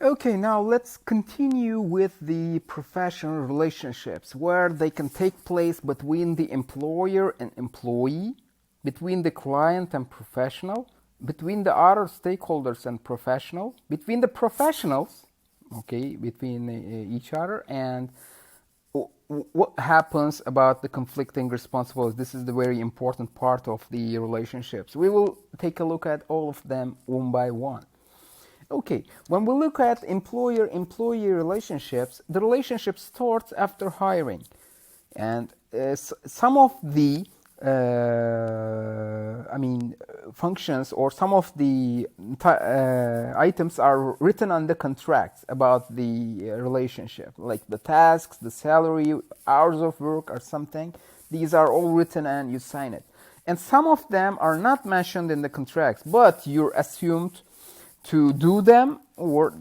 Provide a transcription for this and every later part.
Okay, now let's continue with the professional relationships where they can take place between the employer and employee, between the client and professional, between the other stakeholders and professional, between the professionals, okay, between each other, and what happens about the conflicting responsibilities. This is the very important part of the relationships. We will take a look at all of them one by one. Okay, when we look at employer-employee relationships, the relationship starts after hiring. And some of the functions or some of the items are written on the contracts about the relationship, like the tasks, the salary, hours of work or something. These are all written and you sign it. And some of them are not mentioned in the contracts, but you're assumed to do them, or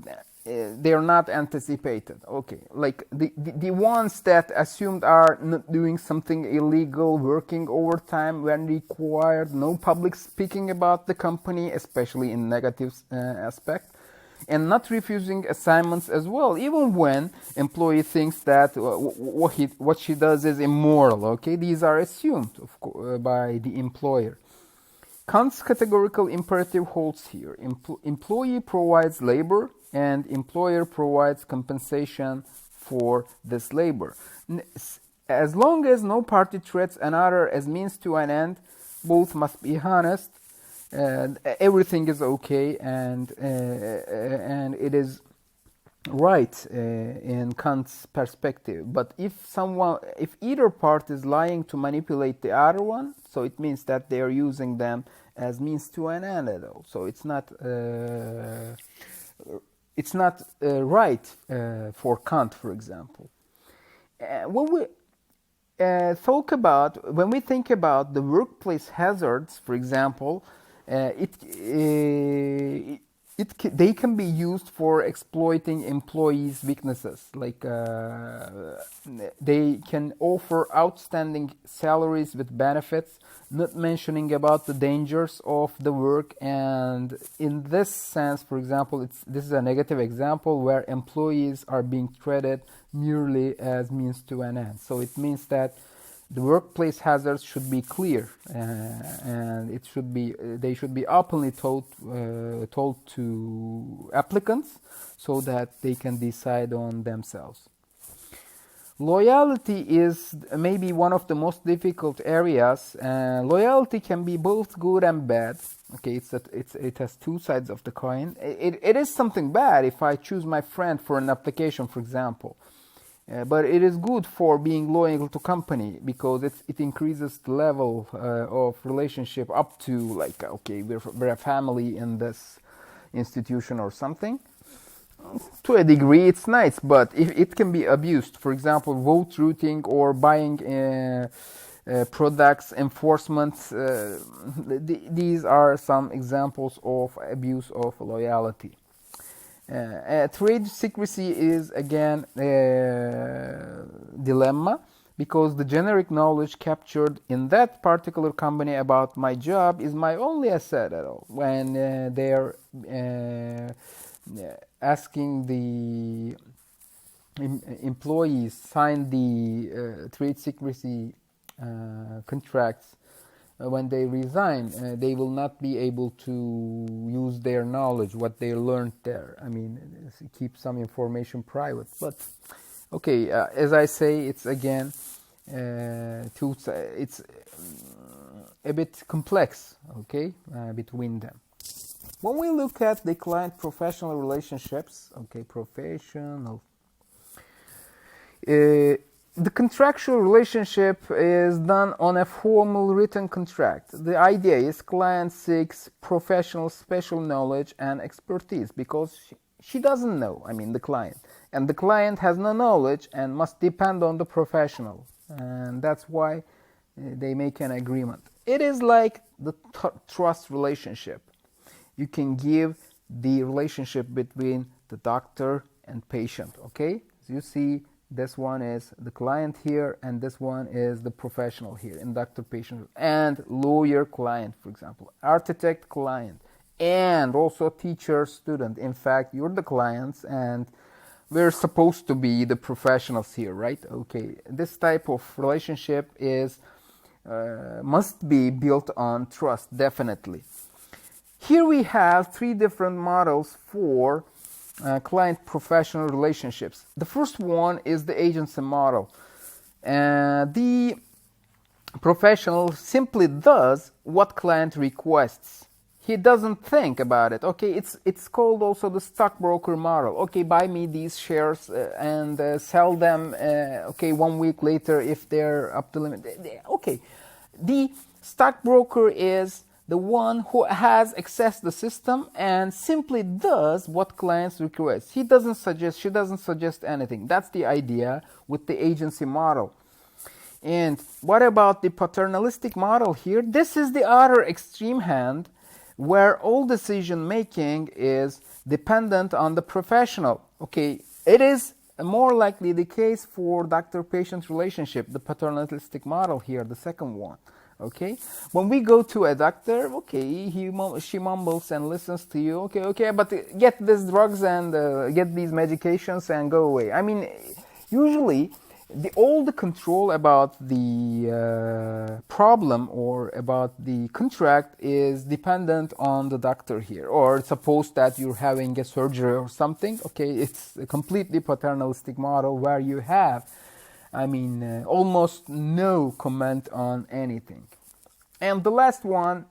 they are not anticipated. Okay, like the ones that assumed are not doing something illegal, working overtime when required, no public speaking about the company, especially in negative aspect, and not refusing assignments as well, even when employee thinks that what she does is immoral. Okay, these are assumed by the employer. Kant's categorical imperative holds here. Employee provides labor and employer provides compensation for this labor. As long as no party treats another as means to an end, both must be honest, everything is okay, and it is right in Kant's perspective. But if either part is lying to manipulate the other one, so it means that they are using them as means to an end at all. So it's not right for Kant, for example. When we think about the workplace hazards, for example, they can be used for exploiting employees' weaknesses. Like they can offer outstanding salaries with benefits, not mentioning about the dangers of the work. And in this sense, for example, this is a negative example where employees are being treated merely as means to an end. So it means that the workplace hazards should be clear, and they should be openly told to applicants so that they can decide on themselves. Loyalty is maybe one of the most difficult areas. Loyalty can be both good and bad. Okay, it has two sides of the coin. It is something bad if I choose my friend for an application, for example. But it is good for being loyal to company because it increases the level of relationship up to, like, okay, we're a family in this institution or something. To a degree, it's nice, but it can be abused. For example, vote routing or buying products, enforcement. These are some examples of abuse of loyalty. Trade secrecy is again a dilemma because the generic knowledge captured in that particular company about my job is my only asset at all. When they're asking the employees sign the trade secrecy contracts, when they resign, they will not be able to use their knowledge, what they learned there. I mean, keep some information private. But okay, as I say, it's again, it's a bit complex, okay, between them. When we look at the client-professional relationships, okay, professional, the contractual relationship is done on a formal written contract. The idea is client seeks professional special knowledge and expertise because she doesn't know, the client. And the client has no knowledge and must depend on the professional. And that's why they make an agreement. It is like the trust relationship. You can give the relationship between the doctor and patient, okay? So you see, this one is the client here, and this one is the professional here in doctor-patient, and lawyer-client, for example, architect-client, and also teacher student. In fact, you're the clients and we're supposed to be the professionals here, right? Okay, this type of relationship is must be built on trust, definitely. Here we have three different models for client-professional relationships. The first one is the agency model. The professional simply does what client requests. He doesn't think about it. Okay, it's called also the stockbroker model. Okay, buy me these shares and sell them. Okay, 1 week later if they're up to limit. Okay, the stockbroker is the one who has accessed the system and simply does what clients request. She doesn't suggest anything. That's the idea with the agency model. And what about the paternalistic model here? This is the other extreme hand where all decision making is dependent on the professional. Okay, it is more likely the case for doctor-patient relationship, the paternalistic model here, the second one. Okay, when we go to a doctor, okay, she mumbles and listens to you. Okay, but get these drugs and get these medications and go away. I mean, usually all the control about the problem or about the contract is dependent on the doctor here. Or suppose that you're having a surgery or something. Okay, it's a completely paternalistic model where you have, almost no comment on anything. And the last one,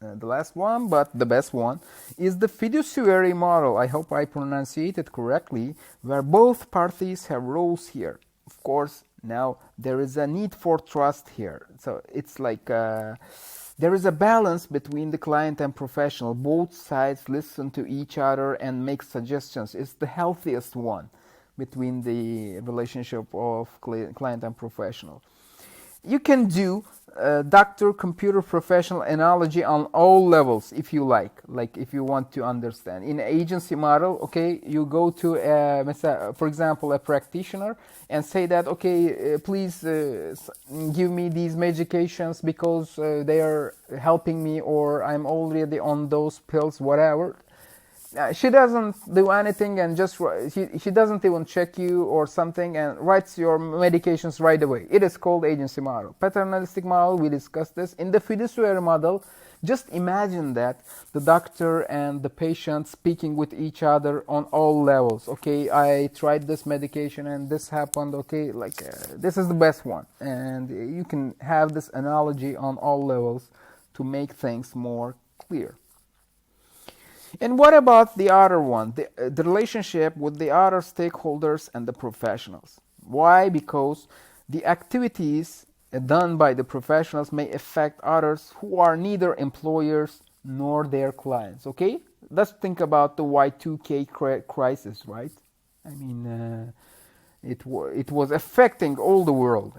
but the best one, is the fiduciary model. I hope I pronunciate it correctly, where both parties have roles here. Of course, now there is a need for trust here. So it's like there is a balance between the client and professional. Both sides listen to each other and make suggestions. It's the healthiest one between the relationship of client and professional. You can do doctor-computer professional analogy on all levels if you like if you want to understand. In agency model, okay, you go to, for example, a practitioner and say that, okay, please give me these medications because they are helping me or I'm already on those pills, whatever. She doesn't do anything and just she doesn't even check you or something and writes your medications right away. It is called agency model. Paternalistic model, we discussed this. In the fiduciary model, just imagine that the doctor and the patient speaking with each other on all levels. Okay, I tried this medication and this happened. Okay, this is the best one. And you can have this analogy on all levels to make things more clear. And what about the other one, the relationship with the other stakeholders and the professionals? Why? Because the activities done by the professionals may affect others who are neither employers nor their clients. Okay, let's think about the Y2K crisis, right? I mean, it was affecting all the world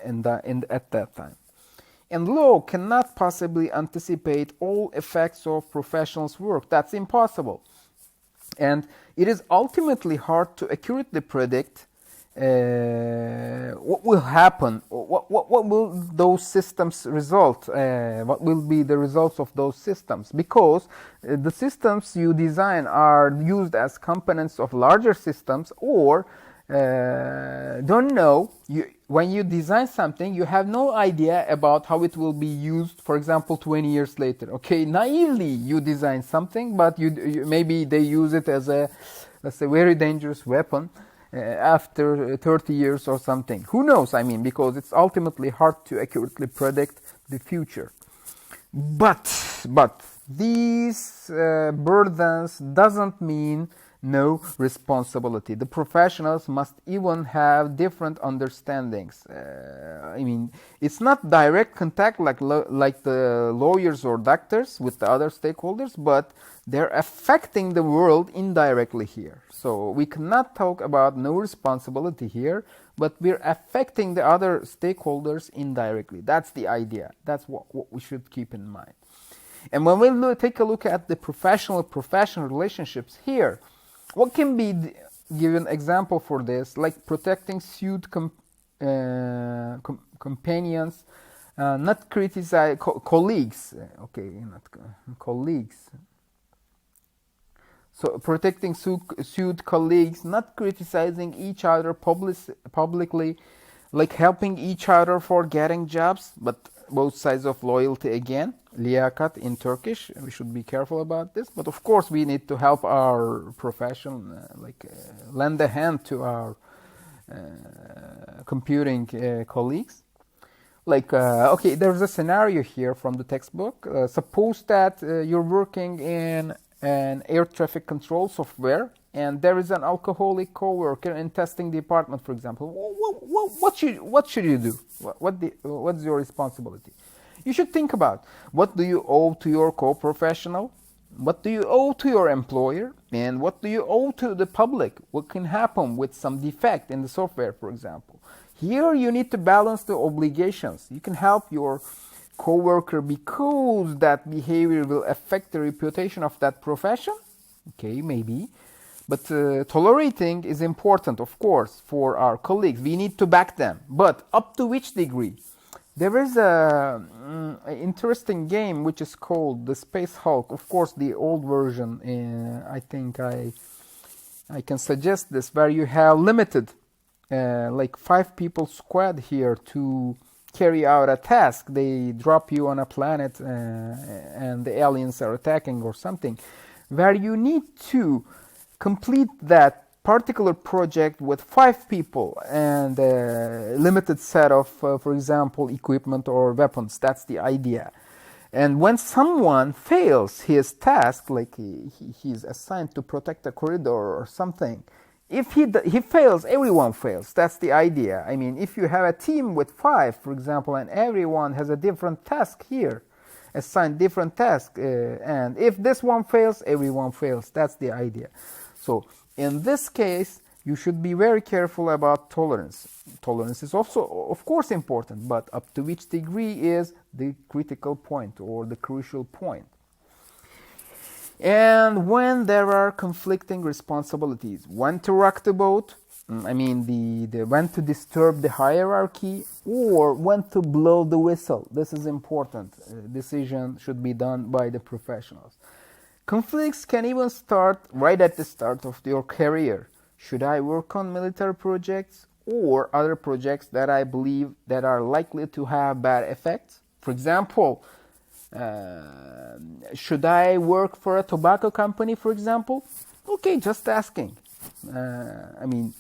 at that time. And law cannot possibly anticipate all effects of professionals' work. That's impossible. And it is ultimately hard to accurately predict what will happen, what will those systems result, what will be the results of those systems, because the systems you design are used as components of larger systems or don't know. When you design something, you have no idea about how it will be used, for example, 20 years later. Okay, naively you design something, but maybe they use it as a, let's say, very dangerous weapon after 30 years or something. Who knows? I mean, because it's ultimately hard to accurately predict the future. But these burdens doesn't mean no responsibility. The professionals must even have different understandings. It's not direct contact like the lawyers or doctors with the other stakeholders, but they're affecting the world indirectly here. So we cannot talk about no responsibility here, but we're affecting the other stakeholders indirectly. That's the idea. That's what we should keep in mind. And when we take a look at the professional relationships here, what can be given example for this, like protecting sued companions, not criticize colleagues. Okay, not colleagues. So protecting sued colleagues, not criticizing each other publicly, like helping each other for getting jobs, but both sides of loyalty again. Liyakat in Turkish. We should be careful about this. But of course, we need to help our profession, lend a hand to our computing colleagues. Like, okay, there's a scenario here from the textbook. Suppose that you're working in an air traffic control software, and there is an alcoholic coworker in testing department, for example. What should you do? What's your responsibility? You should think about what do you owe to your co-professional, what do you owe to your employer, and what do you owe to the public? What can happen with some defect in the software, for example? Here you need to balance the obligations. You can help your coworker because that behavior will affect the reputation of that profession. Okay, maybe. But tolerating is important, of course, for our colleagues. We need to back them. But up to which degree? There is a interesting game which is called the Space Hulk. Of course, the old version. I think I can suggest this, where you have limited, like 5 people squad here to carry out a task. They drop you on a planet and the aliens are attacking or something, where you need to complete that particular project with 5 people and a limited set of, for example, equipment or weapons. That's the idea. And when someone fails his task, like he's assigned to protect a corridor or something, if he fails, everyone fails. That's the idea. I mean, if you have a team with 5, for example, and everyone has a different task here, assigned different task, and if this one fails, everyone fails. That's the idea. So in this case, you should be very careful about tolerance. Tolerance is also, of course, important, but up to which degree is the critical point or the crucial point. And when there are conflicting responsibilities, when to rock the boat, I mean when to disturb the hierarchy, or when to blow the whistle. This is important. Decision should be done by the professionals. Conflicts can even start right at the start of your career. Should I work on military projects or other projects that I believe that are likely to have bad effects? For example, should I work for a tobacco company, for example? Okay, just asking. I mean,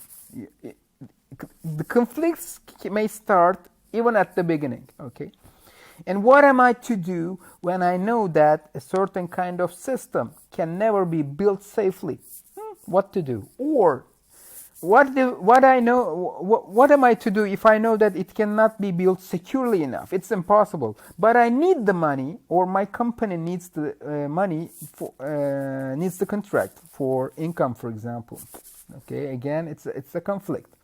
the conflicts may start even at the beginning, okay? And what am I to do when I know that a certain kind of system can never be built safely? What to do? Or what am I to do if I know that it cannot be built securely enough? It's impossible. But I need the money, or my company needs the money for needs the contract for income, for example. Okay, again, it's a conflict.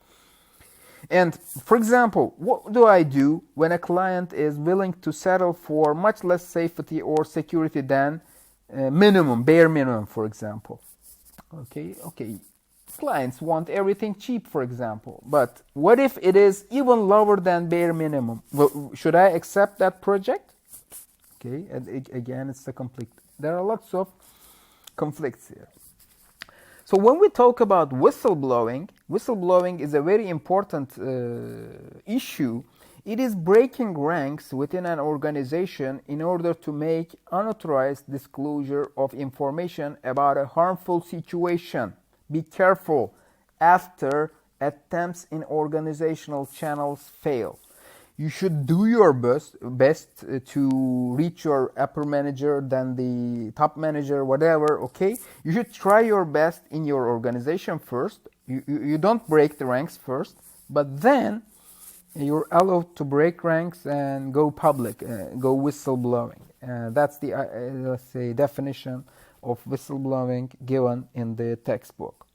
And for example, what do I do when a client is willing to settle for much less safety or security than bare minimum, for example? Okay. Clients want everything cheap, for example. But what if it is even lower than bare minimum? Well, should I accept that project? Okay, and again, it's a conflict. There are lots of conflicts here. So when we talk about whistleblowing is a very important issue. It is breaking ranks within an organization in order to make unauthorized disclosure of information about a harmful situation. Be careful after attempts in organizational channels fail. You should do your best to reach your upper manager, then the top manager, whatever, okay? You should try your best in your organization first. You don't break the ranks first, but then you're allowed to break ranks and go public, go whistleblowing. That's the, let's say, definition of whistleblowing given in the textbook.